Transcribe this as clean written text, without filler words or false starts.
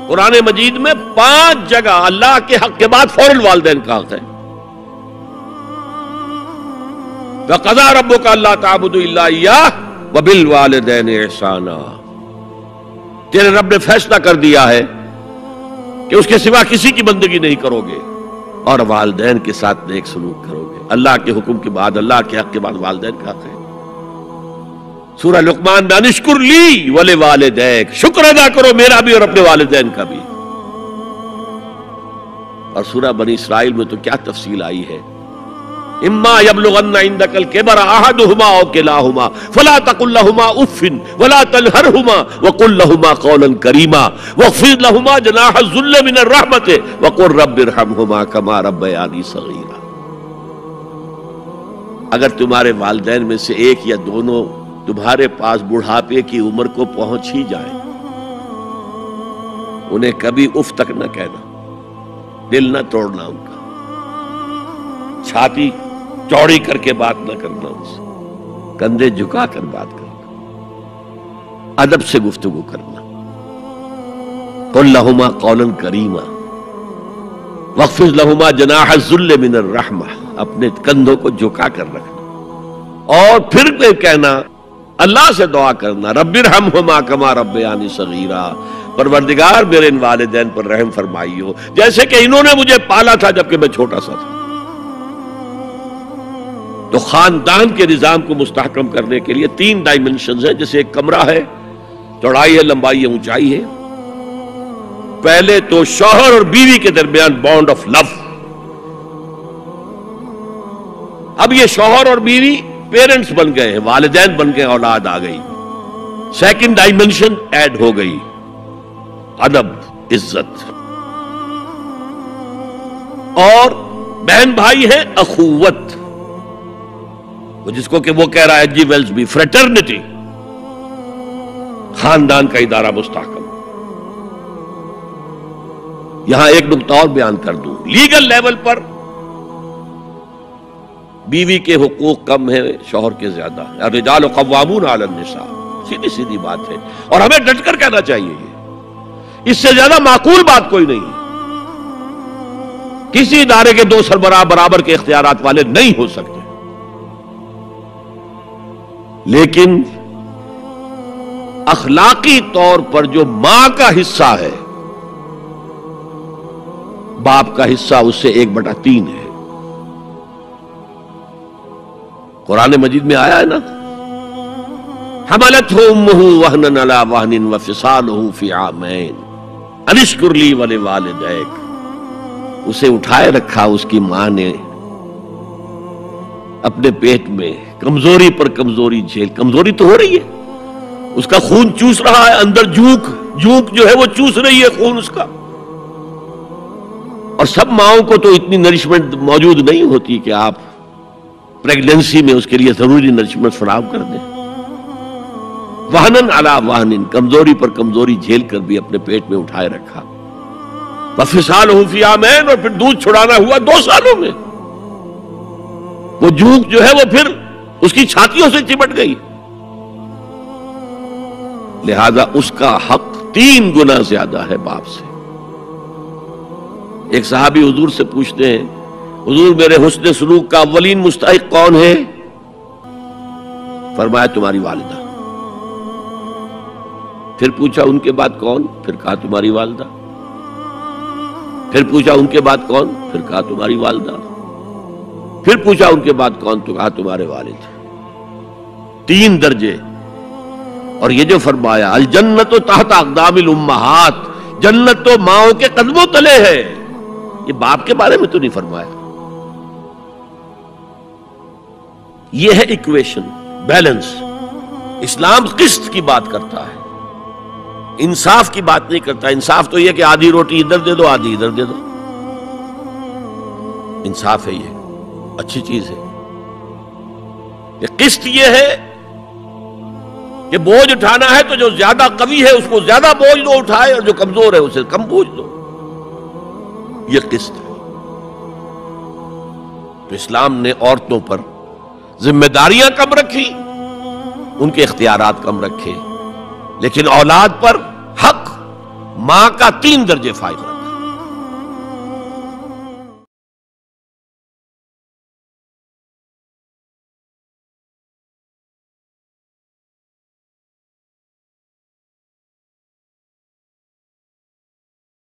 قرآن مجید میں 5 جگہ اللہ کے حق کے بعد فوراً والدین کا حق ہے. وَقَضَىٰ رَبُّكَ أَلَّا تَعْبُدُوا إِلَّا إِيَّاهُ وَبِالْوَالِدَيْنِ إِحْسَانًا. تیرے رب نے فیصلہ کر دیا ہے کہ اس کے سوا کسی کی بندگی نہیں کرو گے اور والدین کے ساتھ نیک سلوک کرو گے. اللہ کے حکم کے بعد، اللہ کے حق کے بعد والدین کا حق ہے. سورہ لقمان میں انشکر لی ولوالدیک، شکر ادا کرو میرا بھی اور اپنے والدین کا بھی. اور سورہ بنی اسرائیل میں تو کیا تفصیل آئی ہے. اما یبلغن عندک الکبر احدہما او کلاہما فلا تقل لهما اف ولا تنہرهما وقل لهما قولا کریما واخفض لهما جناح الذل من الرحمۃ وقل رب ارحمهما كما ربیانی صغیرا. اگر تمہارے والدین میں سے ایک یا دونوں تمہارے پاس بڑھاپے کی عمر کو پہنچ ہی جائیں، انہیں کبھی اف تک نہ کہنا، دل نہ توڑنا ان کا، چھاتی چوڑی کر کے بات نہ کرنا، ان سے کندھے جھکا کر بات کرنا، ادب سے گفتگو کرنا. قل لهما قولا کریما واخفض لهما جناح الذل من الرحمہ، اپنے کندھوں کو جھکا کر رکھنا. اور پھر کہنا، اللہ سے دعا کرنا، رب ارحمہما کما ربیانی صغیرا، پروردگار میرے ان والدین پر رحم فرمائیو جیسے کہ انہوں نے مجھے پالا تھا جبکہ میں چھوٹا سا تھا. تو خاندان کے نظام کو مستحکم کرنے کے لیے 3 ڈائمنشنز ہیں. جیسے ایک کمرہ ہے، چوڑائی ہے، لمبائی ہے، اونچائی ہے. پہلے تو شوہر اور بیوی کے درمیان بانڈ آف لو. اب یہ شوہر اور بیوی پیرنٹس بن گئے ہیں، والدین بن گئے، اولاد آ گئی. سیکنڈ ڈائمنشن ایڈ ہو گئی، ادب، عزت. اور بہن بھائی ہے، اخوت، جس کو کہ وہ کہہ رہا ہے جی ویلز بھی، فریٹرنٹی. خاندان کا ادارہ مستحکم. یہاں ایک نقطہ اور بیان کر دوں. لیگل لیول پر بیوی کے حقوق کم ہیں، شوہر کے زیادہ ہیں. الرجال قوامون علی النساء، سیدھی سیدھی بات ہے اور ہمیں ڈٹ کر کہنا چاہیے. یہ اس سے زیادہ معقول بات کوئی نہیں ہے. کسی ادارے کے 2 سربراہ برابر کے اختیارات والے نہیں ہو سکتے. لیکن اخلاقی طور پر جو ماں کا حصہ ہے، باپ کا حصہ اس سے 1/3 ہے. قرآن مجید میں آیا ہے نا، حملتہ امہ وہنا علی وہن وفصالہ فی عامین ان اشکر لی ولوالدیک. اسے اٹھائے رکھا اس کی ماں نے اپنے پیٹ میں، کمزوری پر کمزوری جھیل. کمزوری تو ہو رہی ہے، اس کا خون چوس رہا ہے اندر، جھونک جو ہے وہ چوس رہی ہے خون اس کا. اور سب ماؤں کو تو اتنی نرشمنٹ موجود نہیں ہوتی کہ آپ پریگننسی میں اس کے لیے ضروری نرشمنٹ فراہم کر دیں. وہنن علی وہن، کمزوری پر کمزوری جھیل کر بھی اپنے پیٹ میں اٹھائے رکھا. وفصالہ فی عامین، اور پھر دودھ چھڑانا ہوا 2 سالوں میں. وہ جھونک جو ہے وہ پھر اس کی چھاتیوں سے چمٹ گئی. لہذا اس کا حق 3 گنا زیادہ ہے باپ سے. ایک صحابی حضور سے پوچھتے ہیں، حضور میرے حسن سلوک کا اولین مستحق کون ہے؟ فرمایا تمہاری والدہ. پھر پوچھا ان کے بعد کون؟ پھر کہا تمہاری والدہ. پھر پوچھا ان کے بعد کون؟ پھر کہا تمہاری والدہ. پھر پوچھا ان کے بعد کون؟ تو کہا تمہارے والد. 3 درجے. اور یہ جو فرمایا الجنت تحت اقدام الامہات، جنت تو ماؤں کے قدموں تلے ہے، یہ باپ کے بارے میں تو نہیں فرمایا. یہ ہے ایکویشن، بیلنس. اسلام قسط کی بات کرتا ہے، انصاف کی بات نہیں کرتا. انصاف تو یہ کہ آدھی روٹی ادھر دے دو آدھی ادھر دے دو، انصاف ہے، یہ اچھی چیز ہے. یہ قسط یہ ہے کہ بوجھ اٹھانا ہے تو جو زیادہ قوی ہے اس کو زیادہ بوجھ دو اٹھائے، اور جو کمزور ہے اسے کم بوجھ دو. یہ قسط ہے. تو اسلام نے عورتوں پر ذمہ داریاں کم رکھی، ان کے اختیارات کم رکھے، لیکن اولاد پر حق ماں کا 3 درجے فائدہ.